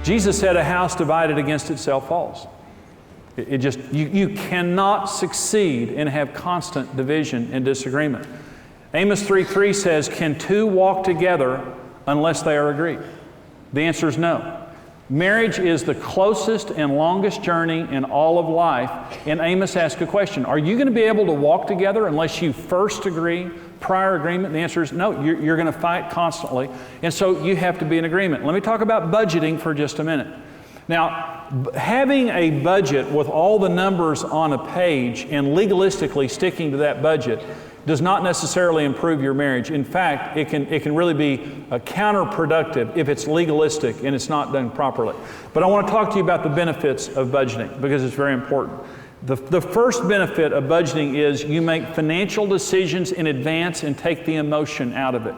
Jesus said a house divided against itself falls. You cannot succeed and have constant division and disagreement. Amos 3:3 says, can two walk together unless they are agreed? The answer is no. Marriage is the closest and longest journey in all of life. And Amos asked a question, are you going to be able to walk together unless you first agree, prior agreement? The answer is no, you're going to fight constantly. And so you have to be in agreement. Let me talk about budgeting for just a minute. Now, having a budget with all the numbers on a page and legalistically sticking to that budget does not necessarily improve your marriage. In fact, it can really be counterproductive if it's legalistic and it's not done properly. But I want to talk to you about the benefits of budgeting because it's very important. The first benefit of budgeting is you make financial decisions in advance and take the emotion out of it.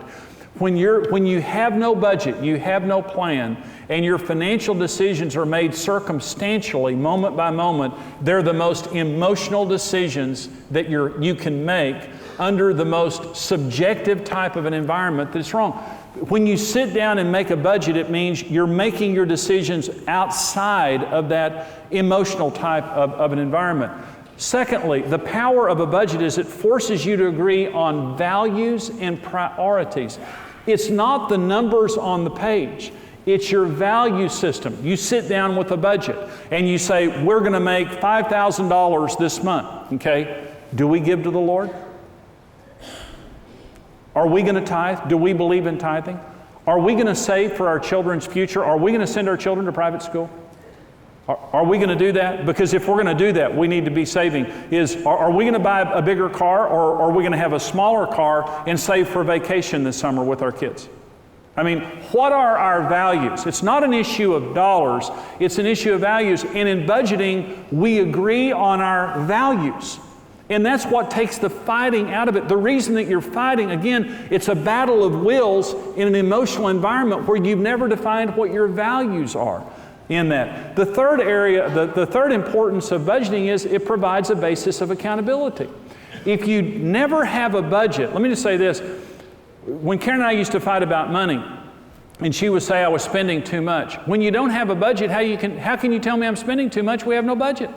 When you have no budget, you have no plan, and your financial decisions are made circumstantially, moment by moment, they're the most emotional decisions that you can make under the most subjective type of an environment that's wrong. When you sit down and make a budget, it means you're making your decisions outside of that emotional type of an environment. Secondly, the power of a budget is it forces you to agree on values and priorities. It's not the numbers on the page. It's your value system. You sit down with a budget and you say, we're going to make $5,000 this month, okay? Do we give to the Lord? Are we going to tithe? Do we believe in tithing? Are we going to save for our children's future? Are we going to send our children to private school? Are we going to do that? Because if we're going to do that, we need to be saving. Are we going to buy a bigger car, or are we going to have a smaller car and save for a vacation this summer with our kids? I mean, what are our values? It's not an issue of dollars, it's an issue of values. And in budgeting, we agree on our values. And that's what takes the fighting out of it. The reason that you're fighting, again, it's a battle of wills in an emotional environment where you've never defined what your values are in that. The third area, the third importance of budgeting is it provides a basis of accountability. If you never have a budget, let me just say this. When Karen and I used to fight about money, and she would say I was spending too much. When you don't have a budget, how can you tell me I'm spending too much? We have no budget.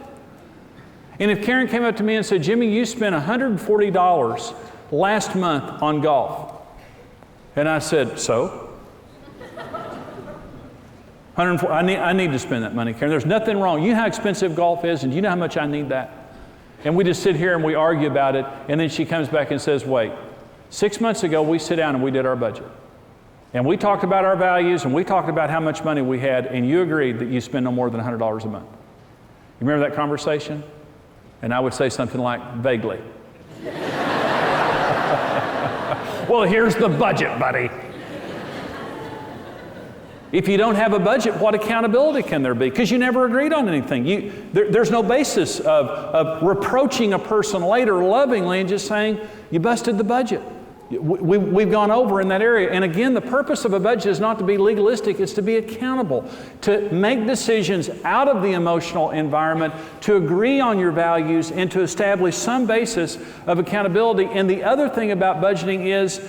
And if Karen came up to me and said, Jimmy, you spent $140 last month on golf. And I said, so? I need to spend that money, Karen. There's nothing wrong. You know how expensive golf is, and you know how much I need that? And we just sit here and we argue about it, and then she comes back and says, wait, 6 months ago we sit down and we did our budget. And we talked about our values, and we talked about how much money we had, and you agreed that you spend no more than $100 a month. You remember that conversation? And I would say something like, vaguely. Well, here's the budget, buddy. If you don't have a budget, what accountability can there be? Because you never agreed on anything. There's no basis of reproaching a person later lovingly and just saying, you busted the budget. We've gone over in that area. And again, the purpose of a budget is not to be legalistic, it's to be accountable, to make decisions out of the emotional environment, to agree on your values, and to establish some basis of accountability. And the other thing about budgeting is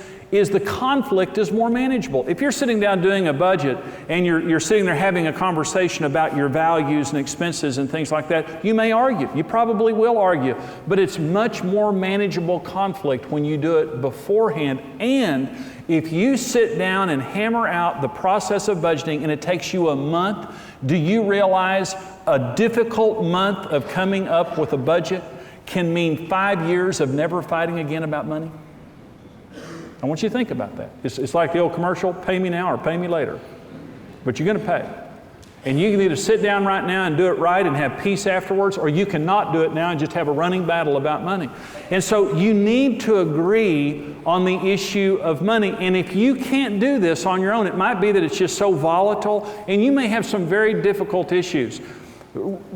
the conflict is more manageable. If you're sitting down doing a budget and you're sitting there having a conversation about your values and expenses and things like that, you may argue. You probably will argue. But it's much more manageable conflict when you do it beforehand. And if you sit down and hammer out the process of budgeting and it takes you a month, do you realize a difficult month of coming up with a budget can mean 5 years of never fighting again about money? I want you to think about that. It's like the old commercial, pay me now or pay me later. But you're going to pay. And you can either sit down right now and do it right and have peace afterwards, or you cannot do it now and just have a running battle about money. And so you need to agree on the issue of money. And if you can't do this on your own, it might be that it's just so volatile, and you may have some very difficult issues.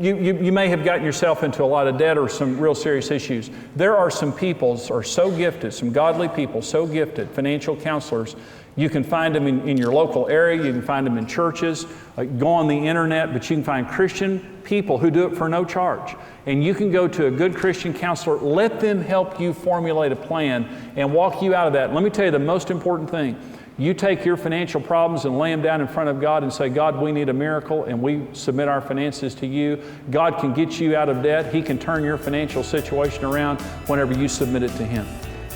You may have gotten yourself into a lot of debt or some real serious issues. There are some people who are so gifted, some godly people, so gifted, financial counselors. You can find them in your local area. You can find them in churches. Go on the internet, but you can find Christian people who do it for no charge. And you can go to a good Christian counselor. Let them help you formulate a plan and walk you out of that. Let me tell you the most important thing. You take your financial problems and lay them down in front of God and say, God, we need a miracle, and we submit our finances to you. God can get you out of debt. He can turn your financial situation around whenever you submit it to Him.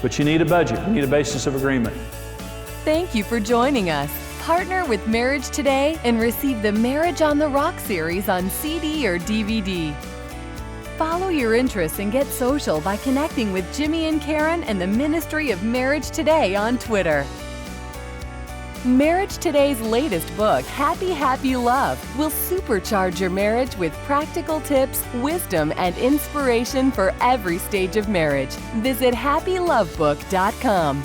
But you need a budget. You need a basis of agreement. Thank you for joining us. Partner with Marriage Today and receive the Marriage on the Rock series on CD or DVD. Follow your interests and get social by connecting with Jimmy and Karen and the Ministry of Marriage Today on Twitter. Marriage Today's latest book, Happy Happy Love, will supercharge your marriage with practical tips, wisdom, and inspiration for every stage of marriage. Visit happylovebook.com.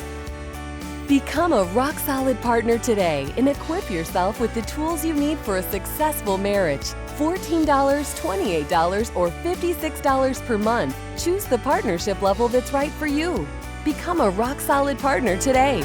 Become a rock-solid partner today and equip yourself with the tools you need for a successful marriage. $14, $28, or $56 per month. Choose the partnership level that's right for you. Become a rock-solid partner today.